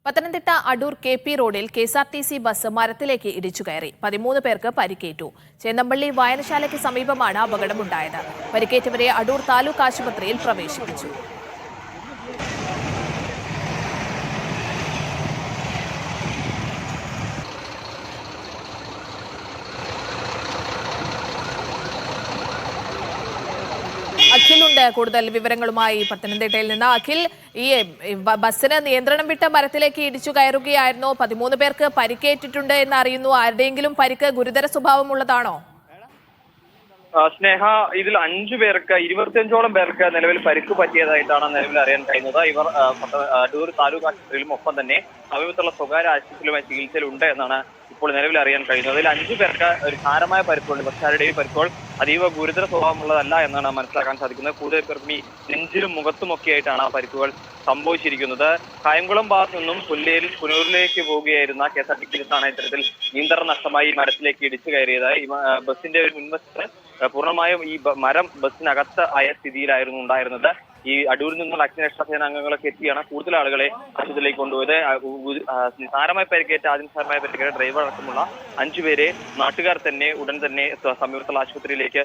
Pathanamthitta Adoor K P. റോഡിൽ KSRTC bus മരത്തിലേക്ക് ഇടിച്ചു കയറി 13 പേർക്ക് പരിക്കേറ്റു. ചേന്നമ്പള്ളി വായനശാലയ്ക്ക് സമീപമാണ് അപകടമുണ്ടായത്. പരിക്കേറ്റവരെ അടൂർ താലൂക്ക് ആശുപത്രിയിൽ പ്രവേശിപ്പിച്ചു. അഖിലുണ്ട് കൂടുതൽ വിവരങ്ങളുമായി പത്തനംതിട്ടയിൽ നിന്ന്. അഖിൽ, ഈ ബസ്സിന് നിയന്ത്രണം വിട്ട മരത്തിലേക്ക് ഇടിച്ചു കയറുകയായിരുന്നു. 13 പേർക്ക് പരിക്കേറ്റിട്ടുണ്ട് എന്ന് അറിയുന്നു. ആരുടെയെങ്കിലും പരിക്ക് ഗുരുതര സ്വഭാവമുള്ളതാണോ? സ്നേഹ, ഇതിൽ 5 പേർക്ക് 25ഓളം പേർക്ക് നിലവിൽ പരിക്ക് പറ്റിയതായിട്ടാണ് നിലവിൽ അറിയാൻ കഴിയുന്നത്. ഇവർ അടൂർ താലൂക്ക് ആശുപത്രിയിലും ഒപ്പം തന്നെ സമീപത്തുള്ള സ്വകാര്യ ആശുപത്രിയിലുമായി ചികിത്സയിലുണ്ട് എന്നാണ് ഇപ്പോൾ നിലവിൽ അറിയാൻ കഴിയുന്നത്. അതിൽ 5 പേർക്ക് ഒരു സാരമായ പരിക്കുണ്ട്. പക്ഷേ ആരുടെയും പരിക്കുകൾ അതീവ ഗുരുതര സ്വഭാവമുള്ളതല്ല എന്നാണ് മനസ്സിലാക്കാൻ സാധിക്കുന്നത്. കൂടുതൽ പേർക്കും ഈ നെഞ്ചിലും മുഖത്തുമൊക്കെ ആയിട്ടാണ് പരിക്കുകൾ സംഭവിച്ചിരിക്കുന്നത്. കായംകുളം ഭാഗത്തു നിന്നും പുനൂരിലേക്ക് പോവുകയായിരുന്ന കെ.എസ്.ആർ.ടി.സി ബസ്സാണ് ഇത്തരത്തിൽ നിയന്ത്രണം നഷ്ടമായി മരത്തിലേക്ക് ഇടിച്ചു കയറിയത്. ഈ ബസിന്റെ ഒരു മുൻവശത്ത് പൂർണ്ണമായും ഈ മരം ബസ്സിനകത്ത് ആയ സ്ഥിതിയിലായിരുന്നു ഉണ്ടായിരുന്നത്. ഈ അടൂരിൽ നിന്നുള്ള അഗ്നിരക്ഷാ സേന അംഗങ്ങളൊക്കെ എത്തിയാണ് കൂടുതൽ ആളുകളെ ആശുപത്രിയിലേക്ക് കൊണ്ടുപോയത്. സാരമായി പരിക്കേറ്റ ഡ്രൈവർ അടക്കമുള്ള 5 പേരെ നാട്ടുകാർ തന്നെ ഉടൻ തന്നെ സമീപത്തുള്ള ആശുപത്രിയിലേക്ക്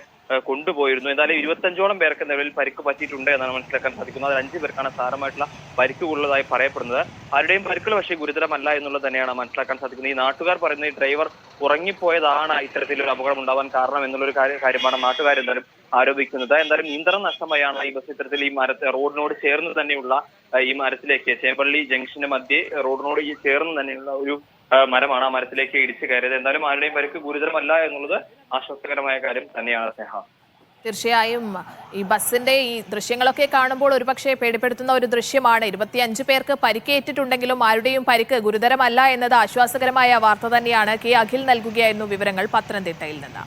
കൊണ്ടുപോയിരുന്നു. എന്തായാലും 25ഓളം പേർക്ക് നിലവിൽ പരിക്ക് പറ്റിയിട്ടുണ്ട് എന്നാണ് മനസ്സിലാക്കാൻ സാധിക്കുന്നത്. അതിൽ 5 പേർക്കാണ് സാരമായിട്ടുള്ള പരിക്കുള്ളതായി പറയപ്പെടുന്നത്. ആരുടെയും പരിക്കുകൾ പക്ഷേ ഗുരുതരമല്ല എന്നുള്ളത് തന്നെയാണ് മനസ്സിലാക്കാൻ സാധിക്കുന്നത്. ഈ നാട്ടുകാർ പറയുന്നത് ഈ ഡ്രൈവർ ഉറങ്ങിപ്പോയതാണ് ഇത്തരത്തിലൊരു അപകടം ഉണ്ടാവാൻ കാരണം എന്നുള്ളൊരു കാര്യമാണ് നാട്ടുകാർ എന്തായാലും ആരോപിക്കുന്നത്. എന്തായാലും നിയന്ത്രണം നഷ്ടമായാണ് ഈ ബസ് ഇത്തരത്തിൽ ഈ റോഡിനോട് ചേർന്ന് തന്നെയുള്ള ഈ മരത്തിലേക്ക് ചേമ്പള്ളി ജംഗ്ഷന് മധ്യേ റോഡിനോട് ഈ ചേർന്ന് തന്നെയുള്ള ഒരു മരമാണ് ആ മരത്തിലേക്ക് ഇടിച്ചു കയറിയത്. എന്തായാലും ആരുടെയും പരിക്ക് ഗുരുതരമല്ല എന്നുള്ളത് ആശ്വാസകരമായ കാര്യം തന്നെയാണ് സ്നേഹ. തീർച്ചയായും ഈ ബസിന്റെ ഈ ദൃശ്യങ്ങളൊക്കെ കാണുമ്പോൾ ഒരുപക്ഷെ പേടിപ്പെടുത്തുന്ന ഒരു ദൃശ്യമാണ്. 25 പേർക്ക് പരിക്കേറ്റിട്ടുണ്ടെങ്കിലും ആരുടെയും പരിക്ക് ഗുരുതരമല്ല എന്നത് ആശ്വാസകരമായ വാർത്ത തന്നെയാണ്. കെ. അഖിൽ നൽകുകയായിരുന്നു വിവരങ്ങൾ പത്തനംതിട്ടയിൽ നിന്ന്.